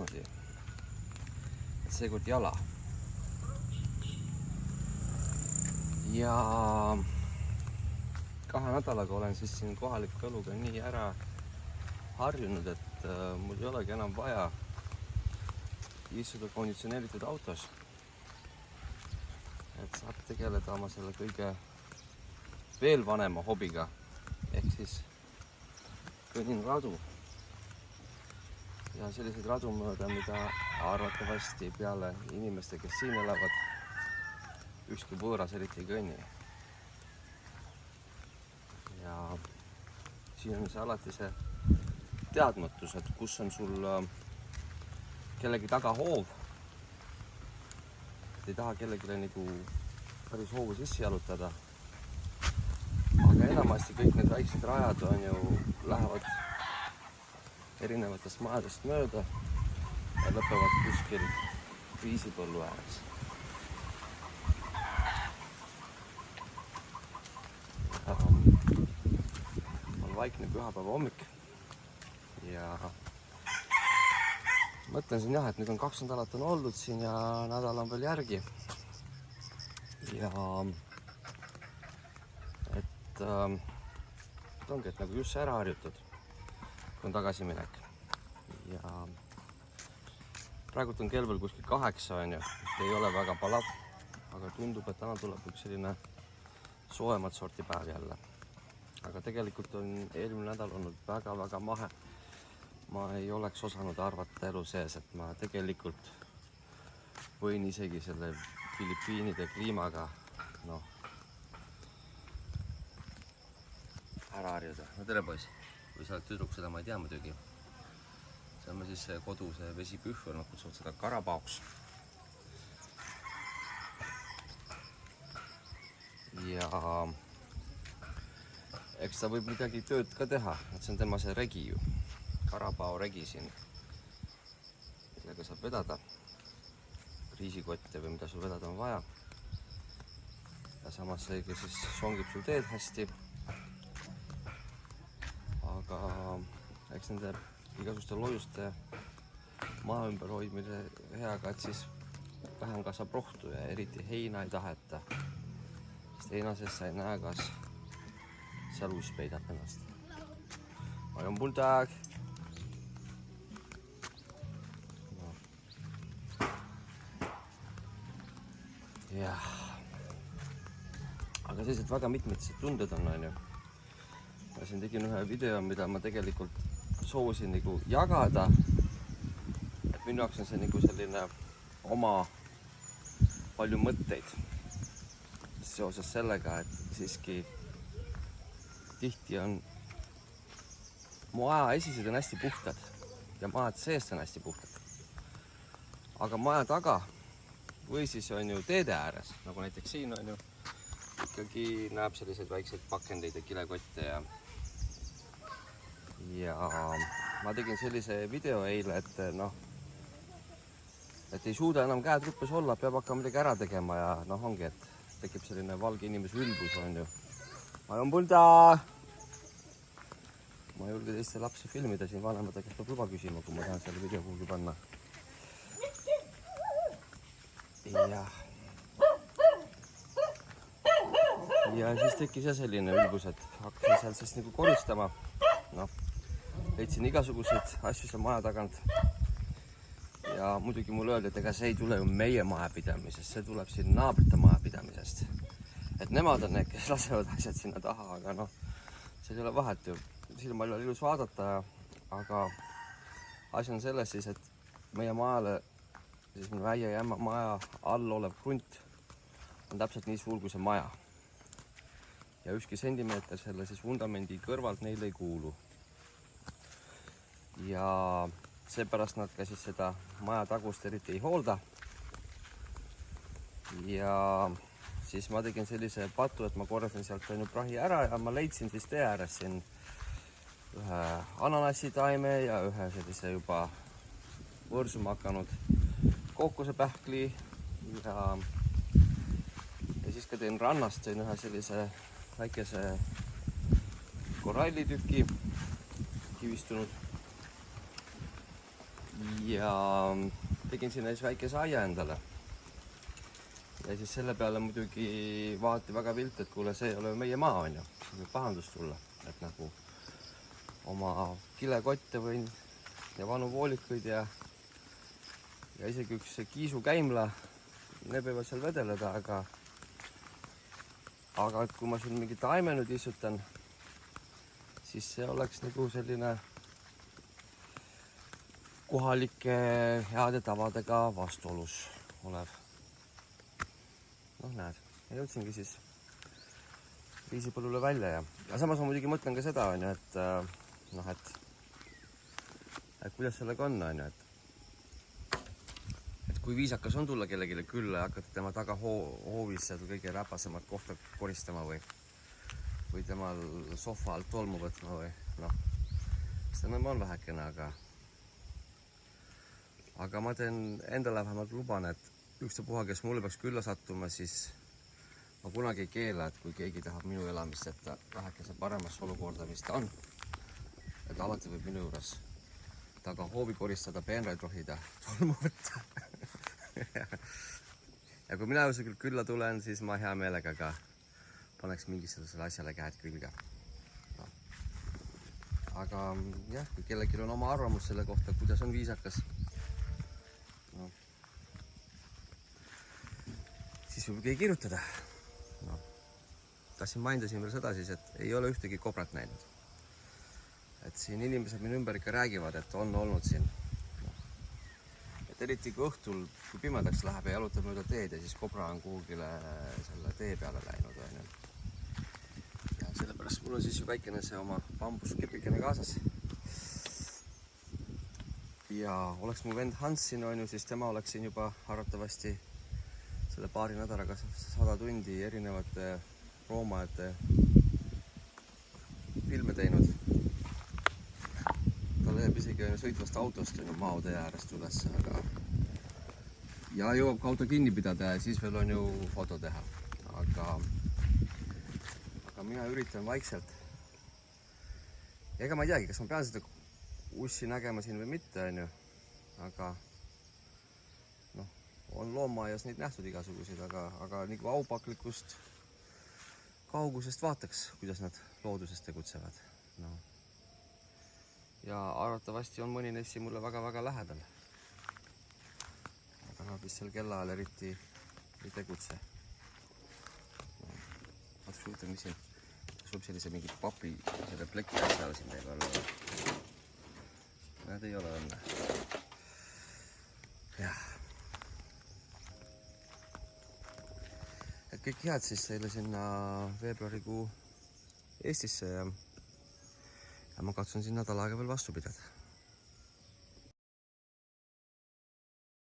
niimoodi. Et seekord jala. Ja 2 nädalaga olen siis siin kohaliku eluga nii ära harjunud, et mul ei olegi enam vaja istuda konditsioneeritud autos. Et saab tegeleda oma selle kõige veel vanema hobiga, ehk siis kõnnin radu. Ja selliseid radu mööda, mida arvatavasti peale inimeste, kes siin elavad, ükski võõras eriti ei kõnni. Ja siin on see alati see teadmatus, et kus on sul kellegi taga hoov. Et ei taha kellelegi nagu päris hoovu sisse jalutada. Aga enamasti kõik need väiksed rajad on ju, lähevad erinevatest majadest mööda ja lõpevad kuskil riisipõllu ääres. On vaikne pühapäeva hommik ja mõtlen siin jah, et nüüd on 2 nädalat on oldud siin ja nädal on veel järgi. Ja et ongi, et nagu just ära harjutud, kui on tagasiminek. Ja praegult on kell veel kuskil 8 on ju, ei ole väga palav, aga tundub, et täna tuleb üks selline soojemat sorti päev jälle. Aga tegelikult on eelmine nädal olnud väga mahe. Ma ei oleks osanud arvata elu sees, et ma tegelikult võin isegi selle Filipiinide kliimaga ära harjuda. No tere poiss, kui sa oled tüdruk, seda ma ei tea muidugi. See on siis koduse vesipühver, nad kutsuvad seda karapaoks. Ja eks ta võib midagi tööd ka teha, et see on tema see regi ju. Karapao regi siin, millega saab vedada riisikotte või mida sul vedada on vaja. Ja samas seegi siis songib sul teed hästi. Aga eks nende igasuste lojuste maa ümber hoidmine heaga, et siis vähem kasvab rohtu ja eriti heina ei taheta. Sest heina sees sa ei näe, kas seal uus peidab ennast. Ajan bulldog. Jah. Aga sellised väga mitmetised tunded on ju. Ma siin tegin ühe video, mida ma tegelikult soovisin nagu jagada. Et minu jaoks on see nagu selline oma palju mõtteid seoses sellega, et siiski tihti on mu maja esised on hästi puhtad ja majad seest on hästi puhtad. Aga maja taga või siis on ju teede ääres, nagu näiteks siin on ju, ikkagi näeb selliseid väikseid pakendeid ja kilekotte ja ma tegin sellise video eile, et et ei suuda enam käed rüppes olla, peab hakkama midagi ära tegema ja ongi, et tekib selline valge inimese ülbus on ju. Ma olen pulda! Ma ei julge teiste lapsi filmida siin vanemata, kes peab luba küsima, kui ma tahan selle video kuhugi panna. Ja siis tekkis selline ülbus, et hakkasin seal siis nagu koristama. Leidsin igasuguseid asju seal maja tagant. Ja muidugi mulle öeldi, et ega see ei tule ju meie majapidamisest, see tuleb siin naabrite majapidamisest. Et nemad on need, kes lasevad asjad sinna taha, aga see ei ole vahet ju. Silma ei ole ilus vaadata, aga asi on selles siis, et meie majale, siis minu äie ja emma maja all olev krunt on täpselt nii suur kui see maja. Ja ükski sentimeeter selle siis vundamendi kõrvalt neile ei kuulu. Ja seepärast nad ka siis seda maja tagust eriti ei hoolda. Ja siis ma tegin sellise patu, et ma korjasin sealt prahi ära ja ma leidsin siis tee ääres siin ühe ananassitaime ja ühe sellise juba võõrsuma hakanud kookosepähkli ja siis ka teen rannast ühe sellise väikese korallitüki kivistunud. ja tegin sinna siis väikese aia endale. Ja siis selle peale muidugi vaati väga pilt, et kuule, see ei ole meie maa, on ju. See võib pahandus tulla, et nagu oma kilekotte võin ja vanu voolikuid ja isegi üks kiisu käimla, need võivad seal vedeleda, aga et kui ma siin mingi taime nüüd istutan, siis see oleks nagu selline kohalike heade tavadega vastuolus olev. Noh, näed, jõudsingi siis riisipõllule välja ja samas ma muidugi mõtlen ka seda, on ju, et kuidas sellega on ju, et kui viisakas on tulla kellelegi külla ja hakata tema taga hoovis seda kõige räpasemat kohta koristama või temal sohva alt tolmu võtma või noh, seda on vähekene, aga ma teen endale vähemalt luban, et ükstapuha, kes mulle peaks külla sattuma, siis ma kunagi ei keela, et kui keegi tahab minu elamist jätta vähekese paremasse olukorda, mis ta on, et alati võib minu juures taga hoovi koristada, peenraid rohida, tolmu võtta. Ja kui mina küll külla tulen, siis ma hea meelega ka paneks mingisugusele asjale käed külge. No. Aga jah, kui kellelgi on oma arvamus selle kohta, kuidas on viisakas, no, siis võib keegi kirjutada. No. Tahtsin mainida veel seda siis, et ei ole ühtegi kobrat näinud. Et siin inimesed minu ümber ikka räägivad, et on olnud siin. No. Et eriti kui õhtul, kui pimedaks läheb ja jalutab mööda teed ja siis kobra on kuhugile selle tee peale läinud. Ja sellepärast mul on siis ju väikene see oma bambuskepikene kaasas. Ja oleks mu vend Hans siin on ju, siis tema oleks siin juba arvatavasti selle paari nädalaga 100 tundi erinevate roomajate filme teinud. Ta läheb isegi sõitvast autost maotee äärest üles, ja jõuab ka auto kinni pidada ja siis veel on ju foto teha. Aga mina üritan vaikselt. Ja ega ma ei teagi, kas ma pean seda ussi nägema siin või mitte, on ju. Aga noh, on loomaaias neid nähtud igasuguseid, aga nagu aupaklikust kaugusest vaataks, kuidas nad looduses tegutsevad. No. Ja arvatavasti on mõni neist siin mulle väga-väga lähedal. Aga nad vist seal kellaajal eriti ei tegutse. No. Vaata, mis siin võib sellise mingi papi, selle pleki asjale siin teil olla. Nad ei ole õnne. Jah. Et kõik head siis teile sinna veebruarikuu Eestisse ja ma katsun siin nädal aega veel vastu pidada.